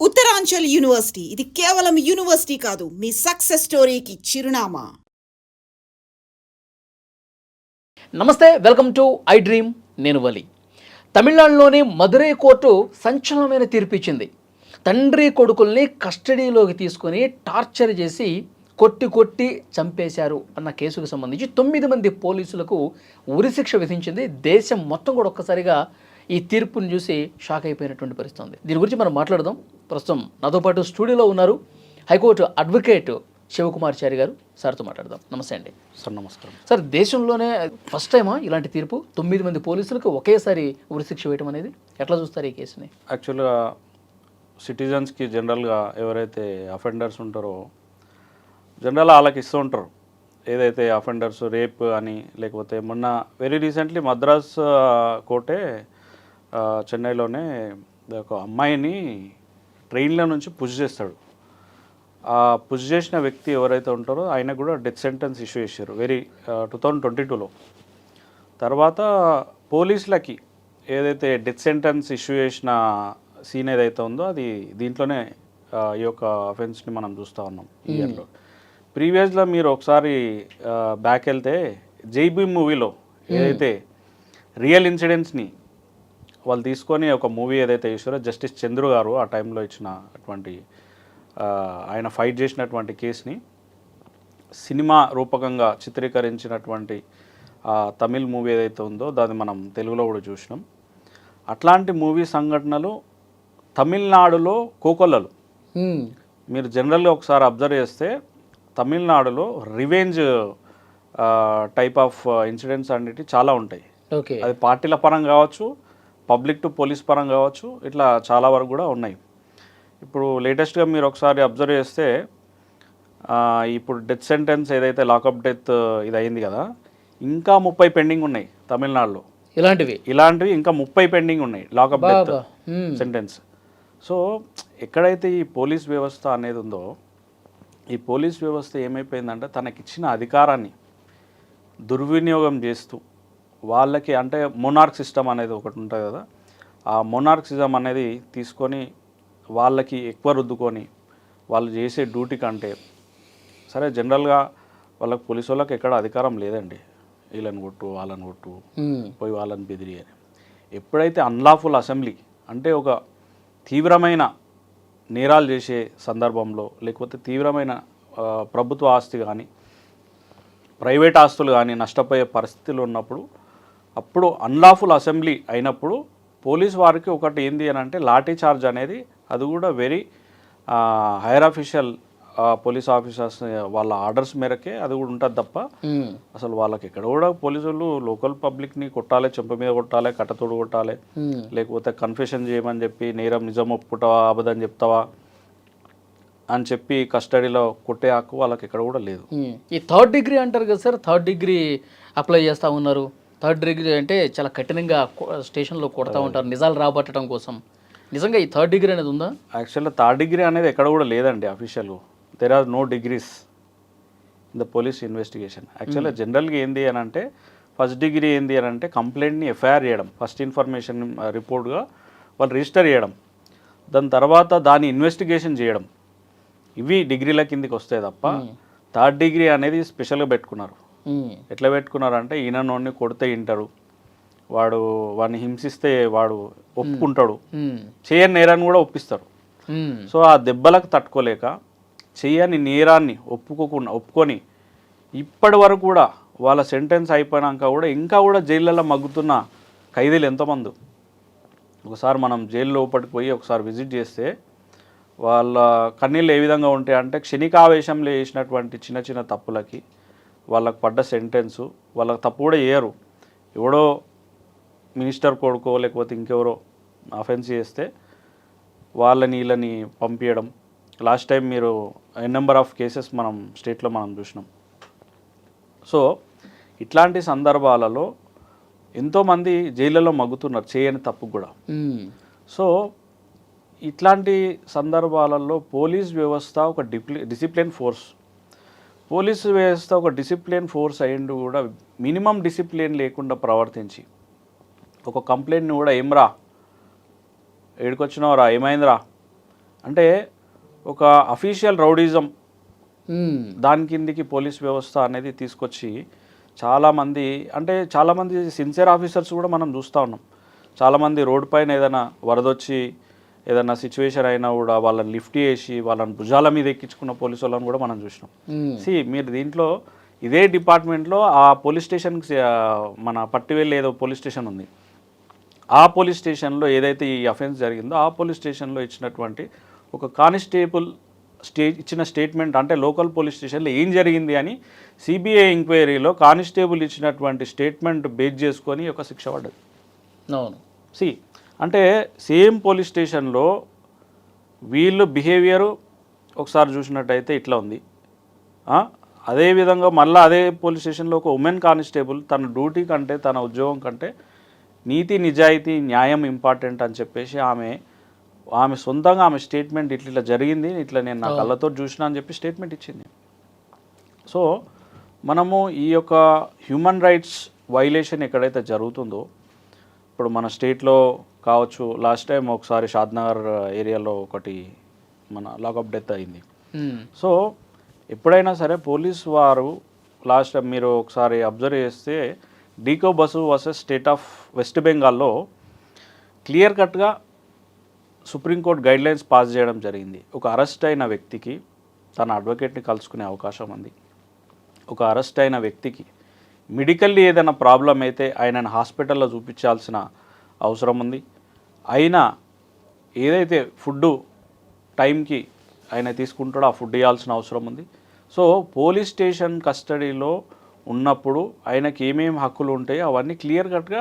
Uttaranchal university ఇది కేవలం university కాదు, మీ సక్సెస్ స్టోరీకి చిరునామా. నమస్తే, వెల్కమ్ టు ఐ డ్రీమ్. నేను వలి. తమిళనాడులోని మదురై కోర్టు సంచలనమైన తీర్పు ఇచ్చింది. తండ్రి కొడుకుల్ని కస్టడీలోకి తీసుకొని టార్చర్ చేసి కొట్టి చంపేశారు అన్న కేసుకు సంబంధించి 9 మంది పోలీసులకు ఉరిశిక్ష విధించింది. దేశం మొత్తం కూడా ఒక్కసారిగా ఈ తీర్పును చూసి షాక్ అయిపోయినటువంటి పరిస్థితి ఉంది. దీని గురించి మనం మాట్లాడదాం. ప్రస్తుతం నాతో పాటు స్టూడియోలో ఉన్నారు హైకోర్టు అడ్వకేట్ శివకుమార్చారి గారు. సార్తో మాట్లాడదాం. నమస్తే అండి. సార్ నమస్కారం. సార్, దేశంలోనే ఫస్ట్ టైమా ఇలాంటి తీర్పు? 9 మంది పోలీసులకు ఒకేసారి ఉరిశిక్ష వేయడం అనేది ఎట్లా చూస్తారు ఈ కేసుని? యాక్చువల్గా సిటిజన్స్కి జనరల్గా ఎవరైతే అఫెండర్స్ ఉంటారో జనరల్గా వాళ్ళకి ఇస్తూ ఉంటారు. ఏదైతే అఫెండర్స్ రేప్ అని, లేకపోతే మొన్న వెరీ రీసెంట్లీ మద్రాస్ కోర్టే చెన్నైలోనే ఒక అమ్మాయిని ట్రైన్లో నుంచి పుష్ చేస్తాడు. ఆ పుష్ చేసిన వ్యక్తి ఎవరైతే ఉంటారో ఆయన కూడా డెత్ సెంటెన్స్ ఇష్యూ చేశారు 2022లో. తర్వాత పోలీసులకి ఏదైతే డెత్ సెంటెన్స్ ఇష్యూ చేసిన సీన్ ఏదైతే ఉందో అది దీంట్లోనే ఈ యొక్క అఫెన్స్ని మనం చూస్తూ ఉన్నాం ఈ ఇయర్లో. ప్రీవియస్లో మీరు ఒకసారి బ్యాక్ వెళ్తే జైబీ మూవీలో ఏదైతే రియల్ ఇన్సిడెంట్స్ని వాళ్ళు తీసుకొని ఒక మూవీ ఏదైతే చేశారో జస్టిస్ చంద్రు గారు ఆ టైంలో ఇచ్చిన అటువంటి ఆయన ఫైట్ చేసినటువంటి కేసుని సినిమా రూపకంగా చిత్రీకరించినటువంటి తమిళ్ మూవీ ఏదైతే ఉందో దాన్ని మనం తెలుగులో కూడా చూసినాం. అట్లాంటి మూవీ సంఘటనలు తమిళనాడులో కోకొల్లలు. మీరు జనరల్గా ఒకసారి అబ్జర్వ్ చేస్తే తమిళనాడులో రివెంజ్ టైప్ ఆఫ్ ఇన్సిడెంట్స్ అన్నిటి చాలా ఉంటాయి. అది పార్టీల పరంగా కావచ్చు, పబ్లిక్ టు పోలీస్ పరంగా కావచ్చు, ఇట్లా చాలా వరకు కూడా ఉన్నాయి. ఇప్పుడు లేటెస్ట్గా మీరు ఒకసారి అబ్జర్వ్ చేస్తే ఇప్పుడు డెత్ సెంటెన్స్ ఏదైతే లాకప్ డెత్ ఇది అయింది కదా, ఇంకా 30 పెండింగ్ ఉన్నాయి తమిళనాడులో. ఇలాంటివి ఇంకా 30 పెండింగ్ ఉన్నాయి లాకప్ డెత్ సెంటెన్స్. సో ఎక్కడైతే ఈ పోలీస్ వ్యవస్థ అనేది ఉందో, ఈ పోలీస్ వ్యవస్థ ఏమైపోయిందంటే తనకిచ్చిన అధికారాన్ని దుర్వినియోగం చేస్తూ వాళ్ళకి, అంటే మొనార్క్ సిస్టమ్ అనేది ఒకటి ఉంటుంది కదా, ఆ మొనార్కిజం అనేది తీసుకొని వాళ్ళకి ఎక్కువ రుద్దుకొని వాళ్ళు చేసే డ్యూటీ కంటే, సరే జనరల్గా వాళ్ళకి పోలీసు వాళ్ళకి ఎక్కడ అధికారం లేదండి, వీళ్ళని కొట్టు వాళ్ళని కొట్టు పోయి వాళ్ళని బెదిరి అని. ఎప్పుడైతే అన్లాఫుల్ అసెంబ్లీ అంటే ఒక తీవ్రమైన నేరాలు చేసే సందర్భంలో, లేకపోతే తీవ్రమైన ప్రభుత్వ ఆస్తి కానీ ప్రైవేట్ ఆస్తులు కానీ నష్టపోయే పరిస్థితులు ఉన్నప్పుడు, అప్పుడు అన్లాఫుల్ అసెంబ్లీ అయినప్పుడు పోలీస్ వారికి ఒకటి ఏంది అని అంటే లాఠీ చార్జ్ అనేది, అది కూడా very higher official police officers వాళ్ళ ఆర్డర్స్ మేరకే అది కూడా ఉంటుంది తప్ప అసలు వాళ్ళకి ఎక్కడ కూడా పోలీసులు లోకల్ పబ్లిక్ని కొట్టాలి, చెంప మీద కొట్టాలి, కట్టతోడు కొట్టాలి, లేకపోతే కన్ఫెషన్ చేయమని చెప్పి నేరం నిజం ఒప్పుకుంటావా అబద్ధం చెప్తావా అని చెప్పి కస్టడీలో కొట్టే హక్కు వాళ్ళకి ఎక్కడ కూడా లేదు. ఈ 3rd డిగ్రీ అంటారు కదా సార్, 3rd డిగ్రీ అప్లై చేస్తూ ఉన్నారు. 3rd డిగ్రీ అంటే చాలా కఠినంగా స్టేషన్లో కొడతా ఉంటారు నిజాలు రాబట్టడం కోసం. నిజంగా ఈ 3rd డిగ్రీ అనేది ఉందా? యాక్చువల్గా 3rd డిగ్రీ అనేది ఎక్కడ కూడా లేదండి official. There are no degrees in the police investigation. యాక్చువల్గా జనరల్గా ఏంది అని అంటే, ఫస్ట్ డిగ్రీ ఏంది అని అంటే కంప్లైంట్ని ఎఫ్ఐఆర్ చేయడం, ఫస్ట్ ఇన్ఫర్మేషన్ రిపోర్ట్గా వాళ్ళు రిజిస్టర్ చేయడం, దాని తర్వాత దాన్ని ఇన్వెస్టిగేషన్ చేయడం, ఇవి డిగ్రీల కిందికి వస్తాయి తప్ప 3rd డిగ్రీ అనేది స్పెషల్గా పెట్టుకున్నారు. ఎట్లా పెట్టుకున్నారు అంటే, ఈయనోడిని కొడితే వింటారు, వాడిని హింసిస్తే వాడు ఒప్పుకుంటాడు, చేయని నేరాన్ని కూడా ఒప్పిస్తారు. సో ఆ దెబ్బలకు తట్టుకోలేక చేయని నేరాన్ని ఒప్పుకొని ఇప్పటి వరకు కూడా వాళ్ళ సెంటెన్స్ అయిపోయినాక కూడా ఇంకా కూడా జైళ్ళల్లో మగ్గుతున్న ఖైదీలు ఎంతోమంది. ఒకసారి మనం జైలు లోపలికి పోయి ఒకసారి విజిట్ చేస్తే వాళ్ళ కన్నీళ్ళు ఏ విధంగా ఉంటాయంటే, క్షణికావేశంలో చేసినటువంటి చిన్న చిన్న తప్పులకి వాళ్ళకు పడ్డ సెంటెన్సు, వాళ్ళకి తప్పు కూడా చేయరు, ఎవడో మినిస్టర్ కొడుకో లేకపోతే ఇంకెవరో అఫెన్స్ చేస్తే వాళ్ళని వీళ్ళని పంపించడం. లాస్ట్ టైం మీరు నెంబర్ ఆఫ్ కేసెస్ మనం స్టేట్లో మనం చూసినాం. సో ఇట్లాంటి సందర్భాలలో ఎంతోమంది జైళ్ళలో మగ్గుతున్నారు చేయని తప్పు కూడా. సో ఇట్లాంటి సందర్భాలలో పోలీస్ వ్యవస్థ ఒక డిసిప్లిన్ ఫోర్స్, పోలీసు వ్యవస్థ ఒక డిసిప్లిన్ ఫోర్స్ అయ్యిండు కూడా మినిమం డిసిప్లిన్ లేకుండా ప్రవర్తించి ఒక కంప్లైంట్ని కూడా ఏమ్రా ఏడుకొచ్చినావురా ఏమైందిరా అంటే ఒక అఫీషియల్ రౌడిజం దాని కిందికి పోలీస్ వ్యవస్థ అనేది తీసుకొచ్చి చాలామంది సిన్సియర్ ఆఫీసర్స్ కూడా మనం చూస్తూ ఉన్నాం. చాలామంది రోడ్ పైన ఏదైనా వరదొచ్చి ఏదైనా సిచ్యువేషన్ అయినా కూడా వాళ్ళని లిఫ్ట్ చేసి వాళ్ళని భుజాల మీద ఎక్కించుకున్న పోలీసు వాళ్ళని కూడా మనం చూసినాం. మీరు దీంట్లో ఇదే డిపార్ట్మెంట్లో ఆ పోలీస్ స్టేషన్కి మన పట్టివెల్లి ఏదో పోలీస్ స్టేషన్ ఉంది. ఆ పోలీస్ స్టేషన్లో ఏదైతే ఈ అఫెన్స్ జరిగిందో ఆ పోలీస్ స్టేషన్లో ఇచ్చినటువంటి ఒక కానిస్టేబుల్ ఇచ్చిన స్టేట్మెంట్, అంటే లోకల్ పోలీస్ స్టేషన్లో ఏం జరిగింది అని సిబిఐ ఎంక్వైరీలో కానిస్టేబుల్ ఇచ్చినటువంటి స్టేట్మెంట్ బేస్ చేసుకొని ఒక శిక్ష పడ్డది. అవును. అంటే సేమ్ పోలీస్ స్టేషన్లో వీళ్ళు బిహేవియరు ఒకసారి చూసినట్టయితే ఇట్లా ఉంది. అదేవిధంగా మళ్ళీ అదే పోలీస్ స్టేషన్లో ఒక ఉమెన్ కానిస్టేబుల్ తన డ్యూటీ కంటే తన ఉద్యోగం కంటే నీతి నిజాయితీ న్యాయం ఇంపార్టెంట్ అని చెప్పేసి ఆమె సొంతంగా ఆమె స్టేట్మెంట్ ఇట్లా జరిగింది, ఇట్లా నేను నా కళ్ళతో చూసినా అని చెప్పి స్టేట్మెంట్ ఇచ్చింది. సో మనము ఈ యొక్క హ్యూమన్ రైట్స్ వైలేషన్ ఎక్కడైతే జరుగుతుందో, ఇప్పుడు మన స్టేట్లో కావచ్చు, లాస్ట్ టైం ఒకసారి షాద్నగర్ ఏరియాలో ఒకటి మన లాకప్ డెత్ అయింది. సో ఎప్పుడైనా సరే పోలీస్ వారు లాస్ట్ టైం మీరు ఒకసారి అబ్జర్వ్ చేస్తే D K Basu versus state of west బెంగాల్లో క్లియర్ కట్గా సుప్రీంకోర్టు గైడ్లైన్స్ పాస్ చేయడం జరిగింది. ఒక అరెస్ట్ అయిన వ్యక్తికి తన అడ్వకేట్ని కలుసుకునే అవకాశం ఉంది. ఒక అరెస్ట్ అయిన వ్యక్తికి మెడికల్లీ ఏదైనా ప్రాబ్లం అయితే ఆయనను హాస్పిటల్లో చూపించాల్సిన అవసరం ఉంది. అయినా ఏదైతే ఫుడ్డు టైంకి ఆయన తీసుకుంటాడో ఆ ఫుడ్ ఇవ్వాల్సిన అవసరం ఉంది. సో పోలీస్ స్టేషన్ కస్టడీలో ఉన్నప్పుడు ఆయనకి ఏమేమి హక్కులు ఉంటాయో అవన్నీ క్లియర్ కట్గా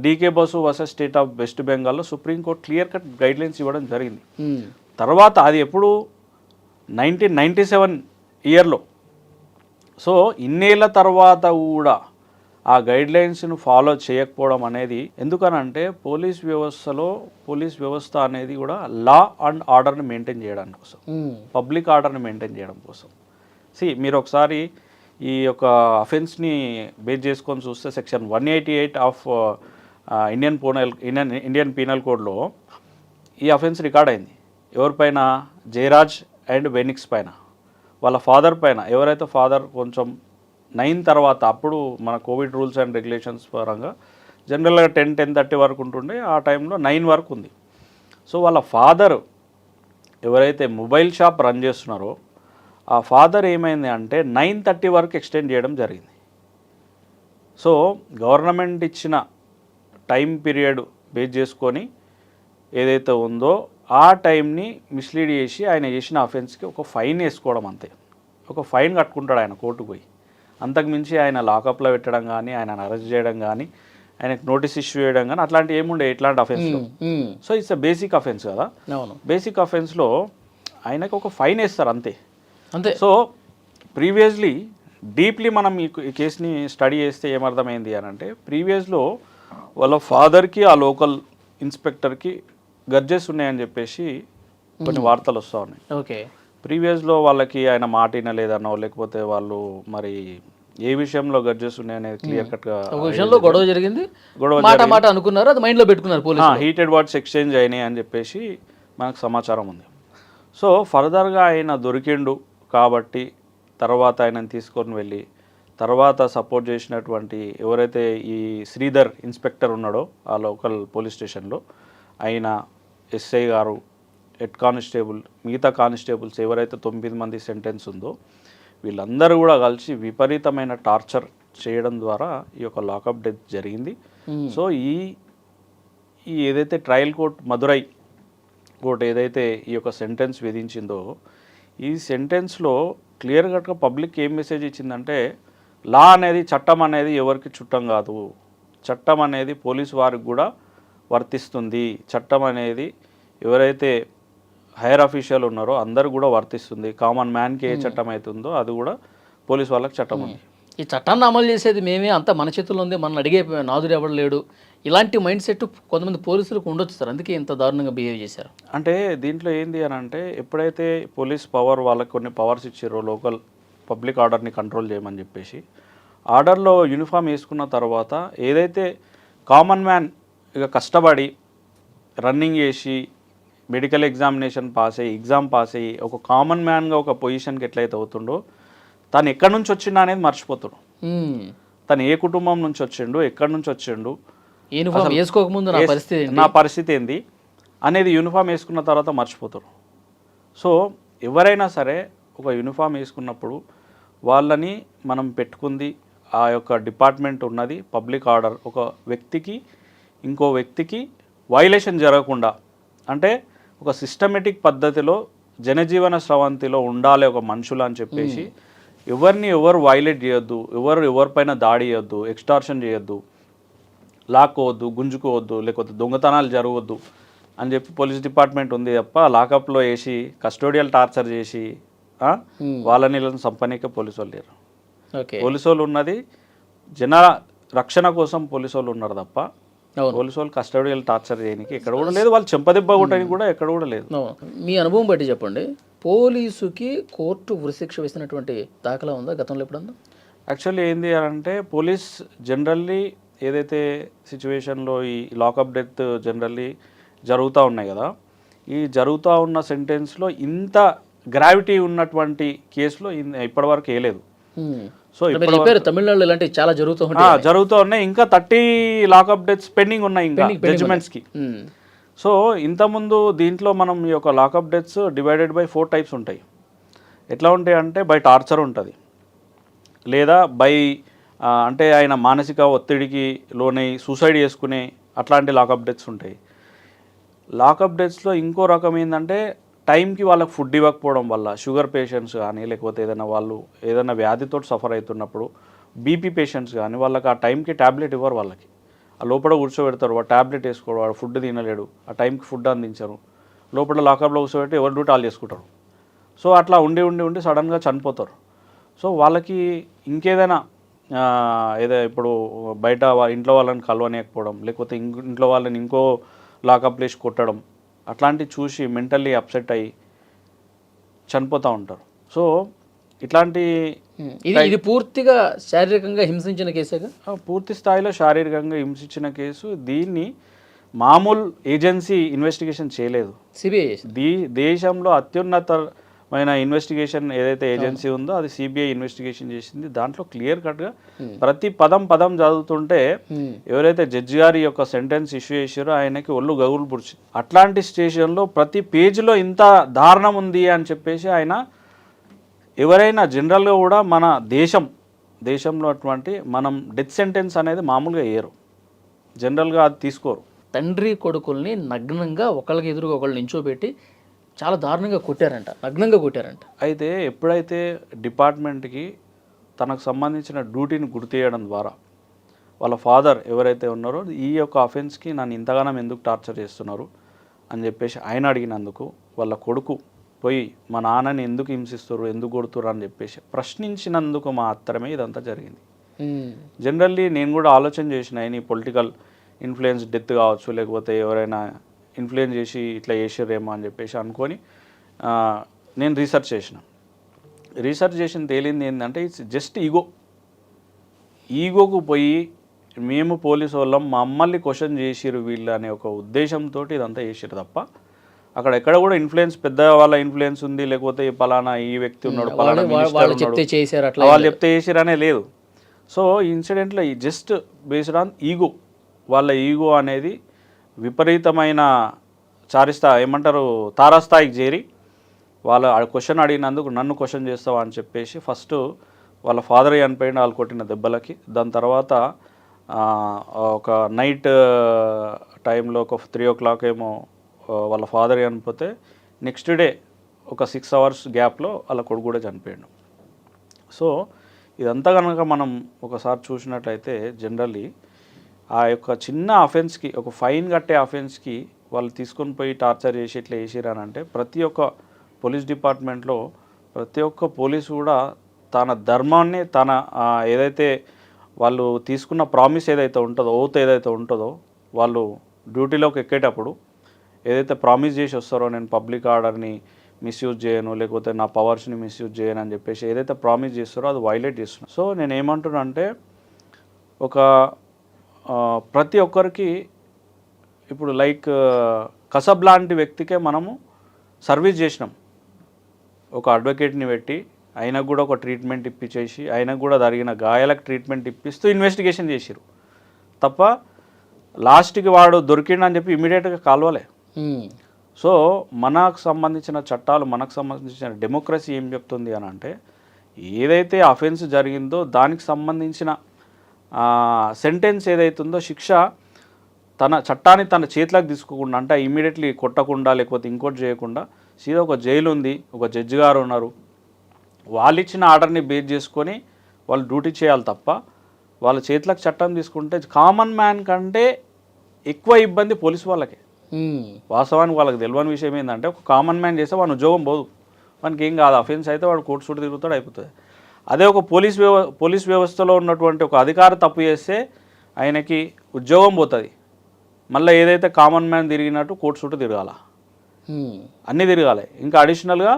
DK Basu versus state of west బెంగాల్లో సుప్రీంకోర్టు క్లియర్ కట్ గైడ్లైన్స్ ఇవ్వడం జరిగింది. తర్వాత అది ఎప్పుడు 1997 ఇయర్లో. సో ఇన్నేళ్ల తర్వాత కూడా ఆ గైడ్లైన్స్ను ఫాలో చేయకపోవడం అనేది ఎందుకనంటే పోలీస్ వ్యవస్థ అనేది కూడా లా అండ్ ఆర్డర్ని మెయింటైన్ చేయడానికి కోసం, పబ్లిక్ ఆర్డర్ని మెయింటైన్ చేయడం కోసం. మీరు ఒకసారి ఈ యొక్క అఫెన్స్ని బేస్ చేసుకొని చూస్తే సెక్షన్ 188 ఆఫ్ ఇండియన్ పీనల్ కోడ్లో ఈ అఫెన్స్ రికార్డ్ అయింది. ఎవరిపైన? జయరాజ్ అండ్ వెనిక్స్ పైన, వాళ్ళ ఫాదర్ పైన. ఎవరైతే ఫాదర్ కొంచెం 9 తర్వాత, అప్పుడు మన కోవిడ్ రూల్స్ అండ్ రెగ్యులేషన్స్ పరంగా జనరల్గా 10-10:30 వరకు ఉంటుండే, ఆ టైంలో 9 వరకు ఉంది. సో వాళ్ళ ఫాదర్ ఎవరైతే మొబైల్ షాప్ రన్ చేస్తున్నారో ఆ ఫాదర్ ఏమైంది అంటే 9:30 వరకు ఎక్స్టెండ్ చేయడం జరిగింది. సో గవర్నమెంట్ ఇచ్చిన టైం పీరియడ్ బేస్ చేసుకొని ఏదైతే ఉందో ఆ టైంని మిస్లీడ్ చేసి ఆయన చేసిన అఫెన్స్కి ఒక ఫైన్ వేసుకోవడం, అంతే. ఒక ఫైన్ కట్టుకుంటాడు ఆయన కోర్టుకు పోయి. అంతకుమించి ఆయన లాకప్లో పెట్టడం కానీ, ఆయన అరెస్ట్ చేయడం కానీ, ఆయనకు నోటీస్ ఇష్యూ చేయడం కానీ అట్లాంటివి ఏముండే ఇట్లాంటి అఫెన్స్లో. So it's a basic offence కదా. బేసిక్ అఫెన్స్లో ఆయనకు ఒక ఫైన్ వేస్తారు, అంతే. సో ప్రీవియస్లీ డీప్లీ మనం ఈ కేసుని స్టడీ చేస్తే ఏమర్థమైంది అని అంటే, ప్రీవియస్లో వాళ్ళ ఫాదర్కి ఆ లోకల్ ఇన్స్పెక్టర్కి గర్జెస్ ఉన్నాయని చెప్పేసి కొన్ని వార్తలు వస్తూ ఉన్నాయి. ఓకే. ప్రీవియస్లో వాళ్ళకి ఆయన మాట వినలేదనో, లేకపోతే వాళ్ళు మరి ఏ విషయంలో గర్జెస్ ఉన్నాయనేది క్లియర్ కట్గా విషయంలో గొడవ జరిగింది, మాట అనుకున్నారు, అది మైండ్లో పెట్టుకున్నారు పోలీసు. హీటెడ్ వర్డ్స్ ఎక్స్చేంజ్ అయినాయి అని చెప్పేసి మనకు సమాచారం ఉంది. సో ఫర్దర్గా ఆయన దొరికిండు కాబట్టి తర్వాత ఆయనను తీసుకొని వెళ్ళి తర్వాత సపోర్ట్ చేసినటువంటి ఎవరైతే ఈ శ్రీధర్ ఇన్స్పెక్టర్ ఉన్నాడో ఆ లోకల్ పోలీస్ స్టేషన్లో, ఆయన ఎస్ఐ గారు, హెడ్ కానిస్టేబుల్, మిగతా కానిస్టేబుల్స్ ఎవరైతే 9 మంది సెంటెన్స్ ఉందో వీళ్ళందరూ కూడా కలిసి విపరీతమైన టార్చర్ చేయడం ద్వారా ఈ యొక్క లాకప్ డెత్ జరిగింది. సో ఈ ఏదైతే ట్రయల్ కోర్ట్ మదురై కోర్టు ఏదైతే ఈ యొక్క సెంటెన్స్ విధించిందో, ఈ సెంటెన్స్లో క్లియర్ కట్గా పబ్లిక్ ఏం మెసేజ్ ఇచ్చిందంటే, లా అనేది, చట్టం అనేది ఎవరికి చుట్టం కాదు, చట్టం అనేది పోలీసు వారికి కూడా వర్తిస్తుంది, చట్టం అనేది ఎవరైతే హైయర్ అఫీషియల్ ఉన్నారో అందరు కూడా వర్తిస్తుంది, కామన్ మ్యాన్కి ఏ చట్టం అవుతుందో అది కూడా పోలీసు వాళ్ళకి చట్టం ఉంది. ఈ చట్టాన్ని అమలు చేసేది మేమే, అంత మన చేతుల్లో ఉంది, మన అడిగే నాదుడు ఎవడు లేడు, ఇలాంటి మైండ్ సెట్ కొంతమంది పోలీసులకు ఉండొచ్చు సార్, అందుకే ఇంత దారుణంగా బిహేవ్ చేశారు. అంటే దీంట్లో ఏంది అని అంటే, ఎప్పుడైతే పోలీస్ పవర్ వాళ్ళకి కొన్ని పవర్స్ ఇచ్చారో లోకల్ పబ్లిక్ ఆర్డర్ని కంట్రోల్ చేయమని చెప్పేసి, ఆర్డర్లో యూనిఫామ్ వేసుకున్న తర్వాత ఏదైతే కామన్ మ్యాన్ ఇక కష్టపడి రన్నింగ్ చేసి మెడికల్ ఎగ్జామినేషన్ పాస్ అయ్యి ఎగ్జామ్ పాస్ అయ్యి ఒక కామన్ మ్యాన్గా ఒక పొజిషన్కి ఎట్లయితే అవుతుండో తను ఎక్కడి నుంచి వచ్చిండు అనేది మర్చిపోతాడు. తను ఏ కుటుంబం నుంచి వచ్చిండు, ఎక్కడి నుంచి వచ్చిండు, యూనిఫామ్ వేసుకోకముందు నా పరిస్థితి ఏంది అనేది యూనిఫామ్ వేసుకున్న తర్వాత మర్చిపోతారు. సో ఎవరైనా సరే ఒక యూనిఫామ్ వేసుకున్నప్పుడు వాళ్ళని మనం పెట్టుకుంది ఆ యొక్క డిపార్ట్మెంట్ ఉన్నది పబ్లిక్ ఆర్డర్, ఒక వ్యక్తికి ఇంకో వ్యక్తికి వైలేషన్ జరగకుండా, అంటే ఒక సిస్టమేటిక్ పద్ధతిలో జనజీవన స్రవంతిలో ఉండాలి ఒక మనుషులు అని చెప్పేసి ఎవరు వైలేట్ చేయొద్దు, ఎవరిపైన దాడి చేయొద్దు, ఎక్స్టార్షన్ చేయొద్దు, లాక్కోవద్దు, గుంజుకోవద్దు, లేకపోతే దొంగతనాలు జరగవద్దు అని చెప్పి పోలీస్ డిపార్ట్మెంట్ ఉంది తప్ప లాకప్లో వేసి కస్టోడియల్ టార్చర్ చేసి వాళ్ళని సంపనీకే పోలీసు వాళ్ళు లేరు. పోలీసు వాళ్ళు ఉన్నది జన రక్షణ కోసం పోలీసు వాళ్ళు ఉన్నారు తప్ప పోలీసు వాళ్ళు కస్టోడియల్ టార్చర్ చేయడానికి ఎక్కడ కూడా లేదు, వాళ్ళు చెంపదెబ్బ కొట్టడానికి కూడా ఎక్కడ కూడా లేదు. మీ అనుభవం బట్టి చెప్పండి, పోలీసుకి కోర్టు ఉరిశిక్ష వేసినటువంటి దాఖలా ఉందా గతంలో ఎప్పుడన్నా? యాక్చువల్లీ ఏంది అంటే పోలీస్ జనరల్లీ ఏదైతే సిచ్యువేషన్లో ఈ లాకప్ డెత్ జనరల్లీ జరుగుతూ ఉన్నాయి కదా, ఈ జరుగుతూ ఉన్న సెంటెన్స్లో ఇంత గ్రావిటీ ఉన్నటువంటి కేసులో ఇప్పటివరకు వేయలేదు. సో తమిళనాడులో ఇలాంటి చాలా జరుగుతూ ఉన్నాయి, ఇంకా 30 లాకప్ డెత్స్ పెండింగ్ ఉన్నాయి ఇంకా జడ్జిమెంట్స్కి. సో ఇంతకుముందు దీంట్లో మనం ఈ యొక్క lockup deaths divided by 4 types ఉంటాయి. ఎట్లా ఉంటాయి అంటే బై టార్చర్ ఉంటుంది, లేదా బై అంటే ఆయన మానసిక ఒత్తిడికి లోనై సూసైడ్ చేసుకునే అట్లాంటి లాకప్ డెత్స్ ఉంటాయి. లాకప్ డెత్స్లో ఇంకో రకం ఏంటంటే టైంకి వాళ్ళకి ఫుడ్ ఇవ్వకపోవడం వల్ల, షుగర్ పేషెంట్స్ కానీ లేకపోతే ఏదైనా వ్యాధితో సఫర్ అవుతున్నప్పుడు, బీపీ పేషెంట్స్ కానీ వాళ్ళకి ఆ టైంకి ట్యాబ్లెట్ ఇవ్వరు, వాళ్ళకి ఆ లోపల కూర్చోబెడతారు, వాడు ట్యాబ్లెట్ వేసుకోవడం, వాడు ఫుడ్ తినలేడు, ఆ టైంకి ఫుడ్ అందించరు, లోపల లాకప్లో కూర్చోబెట్టి ఎవరు డ్యూటీ వాళ్ళు చేసుకుంటారు. సో అట్లా ఉండి సడన్గా చనిపోతారు. సో వాళ్ళకి ఇంకేదైనా ఇప్పుడు బయట ఇంట్లో వాళ్ళని కలవనీయకపోవడం, లేకపోతే ఇంట్లో వాళ్ళని ఇంకో లాకప్ ప్లేస్ కొట్టడం, అట్లాంటివి చూసి మెంటల్లీ అప్సెట్ అయ్యి చనిపోతూ ఉంటారు. సో ఇట్లాంటి ఇది పూర్తిగా శారీరకంగా హింసించిన కేసేగా? పూర్తి స్థాయిలో శారీరకంగా హింసించిన కేసు. దీన్ని మామూలు ఏజెన్సీ ఇన్వెస్టిగేషన్ చేయలేదు, సిబిఐ దేశంలో అత్యున్నతమైన ఇన్వెస్టిగేషన్ ఏదైతే ఏజెన్సీ ఉందో అది సిబిఐ ఇన్వెస్టిగేషన్ చేసింది. దాంట్లో క్లియర్ కట్గా ప్రతి పదం చదువుతుంటే ఎవరైతే జడ్జి గారి యొక్క సెంటెన్స్ ఇష్యూ చేశారో ఆయనకి ఒళ్ళు గగులు పుడిచి, అట్లాంటి స్టేషన్లో ప్రతి పేజీలో ఇంత దారుణం ఉంది అని చెప్పేసి ఆయన ఎవరైనా జనరల్గా కూడా మన దేశంలో అటువంటి మనం డెత్ సెంటెన్స్ అనేది మామూలుగా వేయరు, జనరల్గా అది తీసుకోరు. తండ్రి కొడుకుల్ని నగ్నంగా ఒకళ్ళకి ఎదురుగా ఒకళ్ళు నించోబెట్టి చాలా దారుణంగా నగ్నంగా కొట్టారంట. అయితే ఎప్పుడైతే డిపార్ట్మెంట్కి తనకు సంబంధించిన డ్యూటీని గుర్తియడం ద్వారా వాళ్ళ ఫాదర్ ఎవరైతే ఉన్నారో ఈ యొక్క అఫెన్స్కి నన్ను ఇంతగానం ఎందుకు టార్చర్ చేస్తున్నారు అని చెప్పేసి ఆయన అడిగినందుకు వాళ్ళ కొడుకు పోయి మా నాన్నని ఎందుకు హింసిస్తారు, ఎందుకు కొడుతున్నారు అని చెప్పేసి ప్రశ్నించినందుకు మాత్రమే ఇదంతా జరిగింది. జనరల్లీ నేను కూడా ఆలోచన చేసిన ఈ పొలిటికల్ ఇన్ఫ్లుయెన్స్ డెత్ కావచ్చు, లేకపోతే ఎవరైనా ఇన్ఫ్లుయెన్స్ చేసి ఇట్లా చేసారేమో అని చెప్పేసి అనుకొని నేను రీసెర్చ్ చేసిన తేలింది ఏంటంటే ఇట్స్ జస్ట్ ఈగోకు పోయి మేము పోలీసు వాళ్ళం మమ్మల్ని క్వశ్చన్ చేసిరు వీళ్ళు అనే ఒక ఉద్దేశంతో ఇదంతా చేసిరు తప్ప అక్కడ ఎక్కడ కూడా ఇన్ఫ్లుయెన్స్ పెద్ద వాళ్ళ ఇన్ఫ్లుయెన్స్ ఉంది, లేకపోతే పలానా ఈ వ్యక్తి ఉన్నాడు, పలానా వాళ్ళు చెప్తే చేసిరనే లేదు. సో ఈ ఇన్సిడెంట్లో జస్ట్ బేస్డ్ ఆన్ ఈగో, వాళ్ళ ఈగో అనేది విపరీతమైన తారాస్థాయికి చేరి వాళ్ళ క్వశ్చన్ అడిగినందుకు నన్ను క్వశ్చన్ చేస్తావా అని చెప్పేసి ఫస్ట్ వాళ్ళ ఫాదర్ చనిపోయిన వాళ్ళు కొట్టిన దెబ్బలకి, దాని తర్వాత ఒక నైట్ టైంలో ఒక 3 o'clock ఏమో వాళ్ళ ఫాదర్ చనిపోతే నెక్స్ట్ డే ఒక 6 hours గ్యాప్లో వాళ్ళ కొడుకు కూడా చనిపోయాడు. సో ఇదంతా కనుక మనం ఒకసారి చూసినట్లయితే జనరల్లీ ఆ యొక్క చిన్న అఫెన్స్కి, ఒక ఫైన్ కట్టే అఫెన్స్కి వాళ్ళు తీసుకొని పోయి టార్చర్ చేసి ఇట్లా చేసిరానంటే ప్రతి ఒక్క పోలీస్ డిపార్ట్మెంట్లో ప్రతి ఒక్క పోలీసు కూడా తన ధర్మాన్ని ఏదైతే వాళ్ళు తీసుకున్న ప్రామిస్ ఏదైతే ఉంటుందో, ఓత్ ఏదైతే ఉంటుందో, వాళ్ళు డ్యూటీలోకి ఎక్కేటప్పుడు ఏదైతే ప్రామిస్ చేసి వస్తారో నేను పబ్లిక్ ఆర్డర్ని మిస్యూజ్ చేయను, లేకపోతే నా పవర్స్ని మిస్యూజ్ చేయను అని చెప్పేసి ఏదైతే ప్రామిస్ చేస్తారో అది వైలేట్ చేస్తున్నారు. సో నేను ఏమంటున్నా అంటే ప్రతి ఒక్కరికి ఇప్పుడు లైక్ కసబ్ లాంటి వ్యక్తికే మనము సర్వీస్ చేసినాం. ఒక అడ్వకేట్ని పెట్టి ఆయనకు కూడా ఒక ట్రీట్మెంట్ ఇప్పించేసి ఆయనకు కూడా జరిగిన గాయాలకు ట్రీట్మెంట్ ఇప్పిస్తూ ఇన్వెస్టిగేషన్ చేసిరు తప్ప లాస్ట్కి వాడు దొరికిండని చెప్పి ఇమీడియట్గా కాల్వలే. సో మనకు సంబంధించిన చట్టాలు, మనకు సంబంధించిన డెమోక్రసీ ఏం చెప్తుంది అని అంటే, ఏదైతే అఫెన్స్ జరిగిందో దానికి సంబంధించిన సెంటెన్స్ ఏదైతుందో, శిక్ష తన చట్టాన్ని తన చేతిలోకి తీసుకోకుండా, అంటే ఇమీడియట్లీ కొట్టకుండా లేకపోతే ఇంకోటి చేయకుండా సీదా ఒక జైలు ఉంది, ఒక జడ్జి గారు ఉన్నారు, వాళ్ళు ఇచ్చిన ఆర్డర్ని బేస్ చేసుకొని వాళ్ళు డ్యూటీ చేయాలి తప్ప వాళ్ళ చేతిలోకి చట్టం తీసుకుంటే కామన్ మ్యాన్ కంటే ఎక్కువ ఇబ్బంది పోలీసు వాళ్ళకే. వాస్తవానికి వాళ్ళకి తెలియని విషయం ఏంటంటే, ఒక కామన్ మ్యాన్ చేస్తే వాడు ఉద్యోగం పోదు, వానికి ఏం కాదు, అఫెన్స్ అయితే వాడు కోర్టు చుట్టూ తిరుగుతాడు, అయిపోతుంది. అదే ఒక పోలీస్ వ్యవస్థలో ఉన్నటువంటి ఒక అధికారి తప్పు చేస్తే ఆయనకి ఉద్యోగం పోతుంది, మళ్ళీ ఏదైతే కామన్ మ్యాన్ తిరిగినట్టు కోర్టు చుట్టూ తిరగాల, అన్నీ తిరగాలి. ఇంకా అడిషనల్గా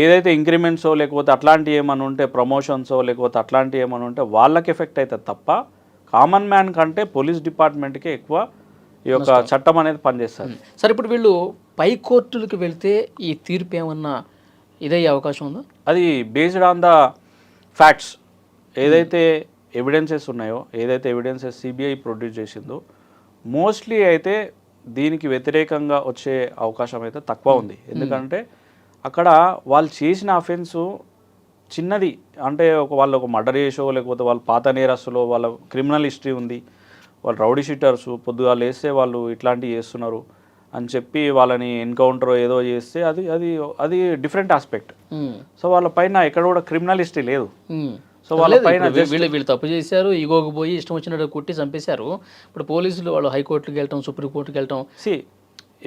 ఏదైతే ఇంక్రిమెంట్సో లేకపోతే అట్లాంటివి ఏమైనా ఉంటే, ప్రమోషన్సో లేకపోతే అట్లాంటివి ఏమైనా ఉంటే వాళ్ళకి ఎఫెక్ట్ అవుతుంది తప్ప కామన్ మ్యాన్ కంటే పోలీస్ డిపార్ట్మెంట్కే ఎక్కువ ఈ యొక్క చట్టం అనేది పనిచేస్తుంది. సరే, ఇప్పుడు వీళ్ళు పై కోర్టులకు వెళ్తే ఈ తీర్పు ఏమన్నా ఇదయ్యే అవకాశం ఉందా? అది బేస్డ్ ఆన్ ద ఫ్యాక్ట్స్, ఏదైతే ఎవిడెన్సెస్ ఉన్నాయో, ఏదైతే ఎవిడెన్సెస్ సిబిఐ ప్రొడ్యూస్ చేసిందో, మోస్ట్లీ అయితే దీనికి వ్యతిరేకంగా వచ్చే అవకాశం అయితే తక్కువ ఉంది. ఎందుకంటే అక్కడ వాళ్ళు చేసిన అఫెన్సు చిన్నది, అంటే వాళ్ళు ఒక మర్డర్ చేసో లేకపోతే వాళ్ళు పాత నేరస్తులో వాళ్ళ క్రిమినల్ హిస్టరీ ఉంది, వాళ్ళు రౌడీ షీటర్సు, పొద్దుగా లేస్తే వాళ్ళు ఇట్లాంటివి చేస్తున్నారు అని చెప్పి వాళ్ళని ఎన్కౌంటర్ ఏదో చేస్తే అది అది అది డిఫరెంట్ ఆస్పెక్ట్. సో వాళ్ళ పైన ఎక్కడ కూడా క్రిమినల్ హిస్టరీ లేదు. సో వాళ్ళ పైన వీళ్ళు తప్పు చేశారు, ఈగోకి పోయి ఇష్టం వచ్చినట్టు కొట్టి చంపేశారు. ఇప్పుడు పోలీసులు వాళ్ళు హైకోర్టుకి వెళ్ళటం, సుప్రీంకోర్టుకి వెళ్ళటం,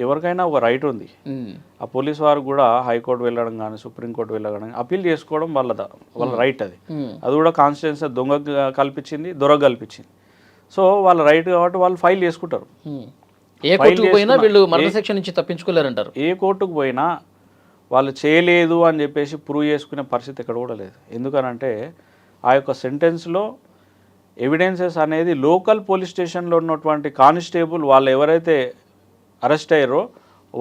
ఎవరికైనా ఒక రైట్ ఉంది. ఆ పోలీస్ వారు కూడా హైకోర్టు వెళ్ళడం కానీ సుప్రీంకోర్టు వెళ్ళడం కానీ అపీల్ చేసుకోవడం వాళ్ళ రైట్. అది కూడా కాన్స్టిట్యూన్సీ దొంగ కల్పించింది, దొర కల్పించింది. సో వాళ్ళ రైట్ కాబట్టి వాళ్ళు ఫైల్ చేసుకుంటారు. ఏ కోర్టుకు పోయినా వీళ్ళు మర్డర్ సెక్షన్ నుంచి తప్పించుకోలేరంటారు. ఏ కోర్టుకు పోయినా వాళ్ళు చేయలేదు అని చెప్పేసి ప్రూవ్ చేసుకునే పరిస్థితి ఎక్కడ కూడా లేదు. ఎందుకనంటే ఆ యొక్క సెంటెన్స్లో ఎవిడెన్సెస్ అనేది లోకల్ పోలీస్ స్టేషన్లో ఉన్నటువంటి కానిస్టేబుల్ వాళ్ళు ఎవరైతే అరెస్ట్ అయ్యారో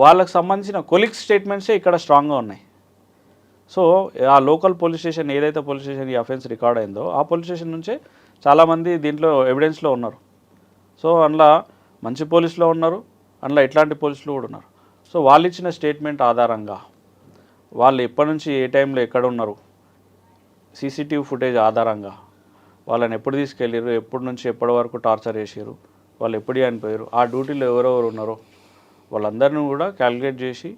వాళ్ళకి సంబంధించిన కొలీగ్ స్టేట్మెంట్సే ఇక్కడ స్ట్రాంగ్గా ఉన్నాయి. సో ఆ లోకల్ పోలీస్ స్టేషన్, ఏదైతే పోలీస్ స్టేషన్ ఈ అఫెన్స్ రికార్డ్ అయిందో ఆ పోలీస్ స్టేషన్ నుంచే చాలామంది దీంట్లో ఎవిడెన్స్లో ఉన్నారు. సో అందులో మంచి పోలీసులో ఉన్నారు, అందులో ఇట్లాంటి పోలీసులు కూడా ఉన్నారు. సో వాళ్ళు ఇచ్చిన స్టేట్మెంట్ ఆధారంగా వాళ్ళు ఎప్పటి నుంచి ఏ టైంలో ఎక్కడ ఉన్నారు, సీసీటీవీ ఫుటేజ్ ఆధారంగా వాళ్ళని ఎప్పుడు తీసుకెళ్ళారు, ఎప్పటి నుంచి ఎప్పటి వరకు టార్చర్ చేసారు, వాళ్ళు ఎప్పుడు చనిపోయారు, ఆ డ్యూటీలో ఎవరెవరు ఉన్నారో వాళ్ళందరినీ కూడా క్యాలిక్యులేట్ చేసి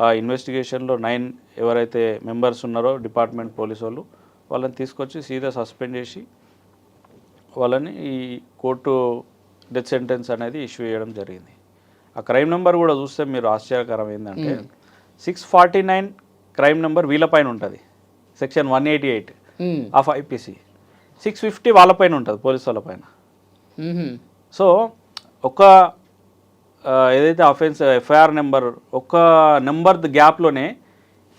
ఆ ఇన్వెస్టిగేషన్లో 9 ఎవరైతే మెంబర్స్ ఉన్నారో డిపార్ట్మెంట్ పోలీసు వాళ్ళు, వాళ్ళని తీసుకొచ్చి సీదా సస్పెండ్ చేసి వాళ్ళని ఈ కోర్టు డెత్ సెంటెన్స్ అనేది ఇష్యూ చేయడం జరిగింది. ఆ క్రైమ్ నెంబర్ కూడా చూస్తే మీరు ఆశ్చర్యకరం ఏంటంటే 649 క్రైమ్ నెంబర్ వీళ్ళపైన ఉంటుంది, సెక్షన్ 188 ఆఫ్ ఐపీసీ. 650 వాళ్ళపైన ఉంటుంది, పోలీసు వాళ్ళపైన. సో ఒక ఏదైతే అఫెన్స్ ఎఫ్ఐఆర్ నెంబర్, ఒక నెంబర్ గ్యాప్లోనే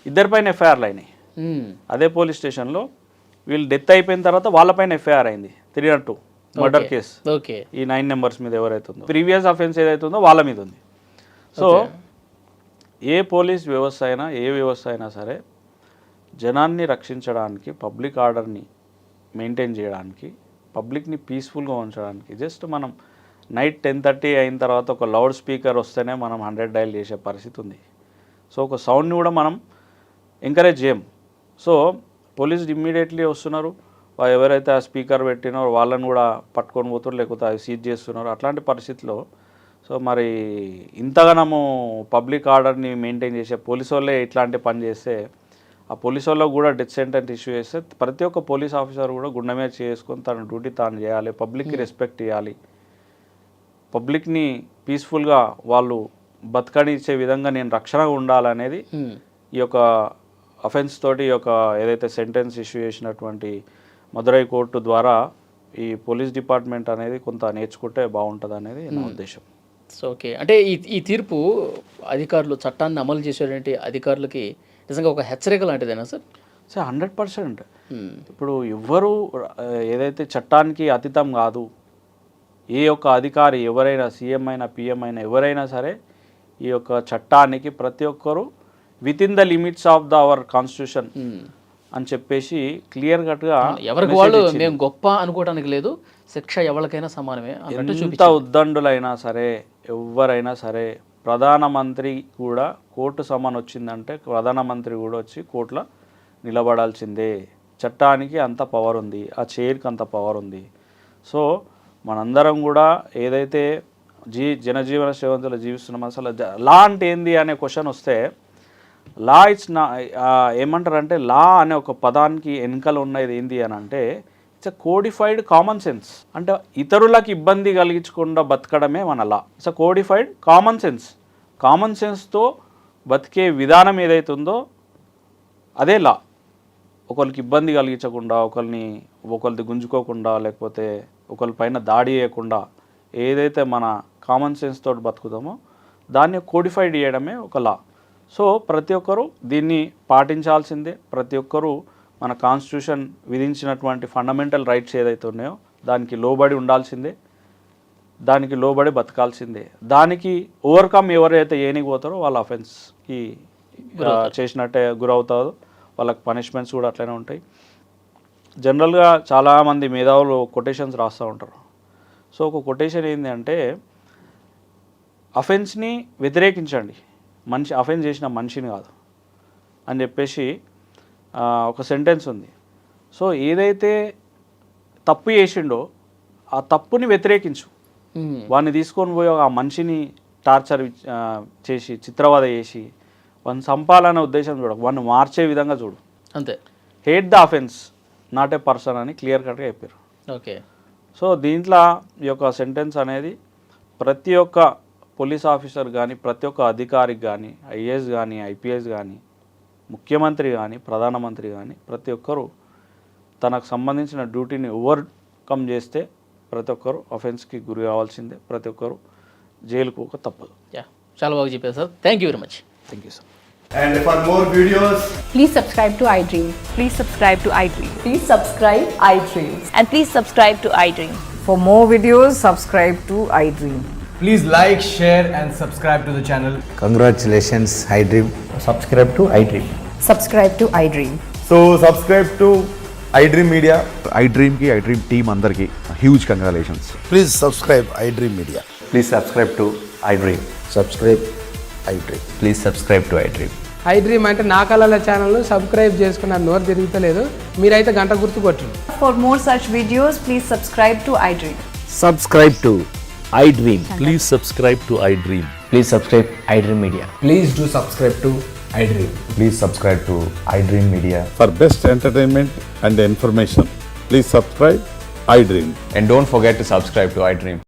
ఇద్దరిపైన ఎఫ్ఐఆర్లు అయినాయి. అదే పోలీస్ స్టేషన్లో వీళ్ళు డెత్ అయిపోయిన తర్వాత వాళ్ళపైన ఎఫ్ఐఆర్ అయింది 302 మర్డర్ కేసు. ఈ 9 నెంబర్స్ మీద ఎవరైతే ఉందో, ప్రీవియస్ అఫెన్స్ ఏదైతే ఉందో వాళ్ళ మీద ఉంది. సో ఏ పోలీస్ వ్యవస్థ అయినా, ఏ వ్యవస్థ అయినా సరే జనాన్ని రక్షించడానికి, పబ్లిక్ ఆర్డర్ని మెయింటైన్ చేయడానికి, పబ్లిక్ని పీస్ఫుల్గా ఉంచడానికి, జస్ట్ మనం నైట్ 10:30 అయిన తర్వాత ఒక లౌడ్ స్పీకర్ వస్తేనే మనం 100 డయల్ చేసే పరిస్థితి ఉంది. సో ఒక సౌండ్ని కూడా మనం ఎంకరేజ్ చేయం. సో పోలీసులు ఇమ్మీడియట్లీ వస్తున్నారు, ఎవరైతే ఆ స్పీకర్ పెట్టినారో వాళ్ళని కూడా పట్టుకొని పోతున్నారు, లేకపోతే అవి సీజ్ చేస్తున్నారు. అట్లాంటి పరిస్థితిలో సో మరి ఇంతగానము పబ్లిక్ ఆర్డర్ని మెయింటైన్ చేసే పోలీసు వాళ్ళే ఇట్లాంటి పని చేస్తే, ఆ పోలీసు వాళ్ళకు కూడా డెత్ సెంటెన్స్ ఇష్యూ చేస్తే ప్రతి ఒక్క పోలీస్ ఆఫీసర్ కూడా గుండె మీద చేసుకొని తన డ్యూటీ తాను చేయాలి, పబ్లిక్కి రెస్పెక్ట్ ఇవ్వాలి, పబ్లిక్ని పీస్ఫుల్గా వాళ్ళు బతకనిచ్చే విధంగా నేను రక్షణగా ఉండాలనేది ఈ యొక్క అఫెన్స్ తోటి ఈ యొక్క ఏదైతే సెంటెన్స్ ఇష్యూ చేసినటువంటి మదురై కోర్టు ద్వారా ఈ పోలీస్ డిపార్ట్మెంట్ అనేది కొంత నేర్చుకుంటే బాగుంటుంది అనేది నా ఉద్దేశం. సో ఓకే, అంటే ఈ తీర్పు అధికారులు, చట్టాన్ని అమలు చేసేటువంటి అధికారులకి నిజంగా ఒక హెచ్చరిక లాంటిదేనా సార్? సార్ 100%. ఇప్పుడు ఎవ్వరు ఏదైతే చట్టానికి అతీతం కాదు, ఏ ఒక్క అధికారి ఎవరైనా సీఎం అయినా పిఎం అయినా ఎవరైనా సరే ఈ యొక్క చట్టానికి ప్రతి ఒక్కరూ with in the limits of the our constitution అని చెప్పేసి క్లియర్ కట్గా ఎవరికి వాళ్ళు మేము గొప్ప అనుకోవడానికి లేదు, శిక్ష ఎవరికైనా సమానమే అన్నట్టు ఎంత ఉద్దండులైనా సరే ఎవరైనా సరే ప్రధానమంత్రి కూడా కోర్టు సమన్ వచ్చిందంటే ప్రధానమంత్రి కూడా వచ్చి కోర్టులో నిలబడాల్సిందే. చట్టానికి అంత పవర్ ఉంది, ఆ చైర్కి అంత పవర్ ఉంది. సో మనందరం కూడా ఏదైతే జనజీవన శ్రేవంతులు జీవిస్తున్నాం, అసలు లా అంటే ఏంది అనే క్వశ్చన్ వస్తే లా ఇట్స్ నా ఏమంటారంటే లా అనే ఒక పదానికి వెనుకలు ఉన్నది ఏంది అని అంటే it's a codified common sense. అంటే ఇతరులకు ఇబ్బంది కలిగించకుండా బతకడమే మన law. It's a codified common sense. Common సెన్స్తో బతికే విధానం ఏదైతే ఉందో అదే లా. ఒకరికి ఇబ్బంది కలిగించకుండా, ఒకరిది గుంజుకోకుండా, లేకపోతే ఒకరి పైన దాడి చేయకుండా ఏదైతే మన కామన్ సెన్స్ తోటి బతుకుతామో దాన్ని కోడిఫైడ్ చేయడమే ఒక లా. సో ప్రతి ఒక్కరూ దీన్ని పాటించాల్సిందే. ప్రతి ఒక్కరూ మన కాన్స్టిట్యూషన్ విధించినటువంటి ఫండమెంటల్ రైట్స్ ఏదైతే ఉన్నాయో దానికి లోబడి ఉండాల్సిందే, దానికి లోబడి బతకాల్సిందే. దానికి ఓవర్కమ్ ఎవరైతే ఏనిపోతారో వాళ్ళ అఫెన్స్కి చేసినట్టే గురవుతారు, వాళ్ళకి పనిష్మెంట్స్ కూడా అట్లనే ఉంటాయి. జనరల్గా చాలామంది మేధావులు కొటేషన్స్ రాస్తూ ఉంటారు. సో ఒక కొటేషన్ ఏంటి అంటే అఫెన్స్ని వ్యతిరేకించండి, అఫెన్స్ చేసిన మనిషిని కాదు అని చెప్పేసి ఒక సెంటెన్స్ ఉంది. సో ఏదైతే తప్పు చేసిండో ఆ తప్పుని వ్యతిరేకించు, వాడిని తీసుకొని పోయి ఆ మనిషిని టార్చర్ చేసి చిత్రవద చేసి వాడిని చంపాలనే ఉద్దేశం చూడకు, వాడిని మార్చే విధంగా చూడు అంతే. Hate the offence not a person అని క్లియర్ కట్గా చెప్పారు. ఓకే. సో దీంట్లో ఈ యొక్క సెంటెన్స్ అనేది ప్రతి ఒక్క పోలీస్ ఆఫీసర్ కానీ, ప్రతి ఒక్క అధికారికి కానీ, ఐఏఎస్ కానీ, ఐపీఎస్ కానీ, ముఖ్యమంత్రి కానీ, ప్రధానమంత్రి కానీ ప్రతి ఒక్కరూ తనకు సంబంధించిన డ్యూటీని ఓవర్కమ్ చేస్తే ప్రతి ఒక్కరు అఫెన్స్కి గురి కావాల్సిందే, ప్రతి ఒక్కరు జైలుకు ఒక తప్పదు. చాలా బాగా చెప్పారు sir. Thank you very much. Thank you sir. And for more videos, Please subscribe to iDream. Please subscribe to iDream. Please subscribe iDream. And please subscribe to iDream. For more videos, subscribe to iDream. please like, share and subscribe to the channel. Congratulations, iDream. Subscribe to iDream. Subscribe to iDream. So subscribe to iDream Media. iDream ki iDream team andarki huge congratulations. Please subscribe iDream Media. Please subscribe to iDream. Subscribe iDream. Please subscribe to iDream. iDream అంటే నా కళల ఛానల్ను subscribe చేసుకున్న నోరు తిరుగుతలేదు, మీరైతే గంట గుర్తు కొట్టండి. For more such videos, please subscribe to iDream. Subscribe to iDream. Please subscribe to iDream. Please subscribe iDream Media. Please do subscribe to iDream. Please subscribe to iDream Media. For best entertainment and information, please subscribe iDream. And don't forget to subscribe to iDream.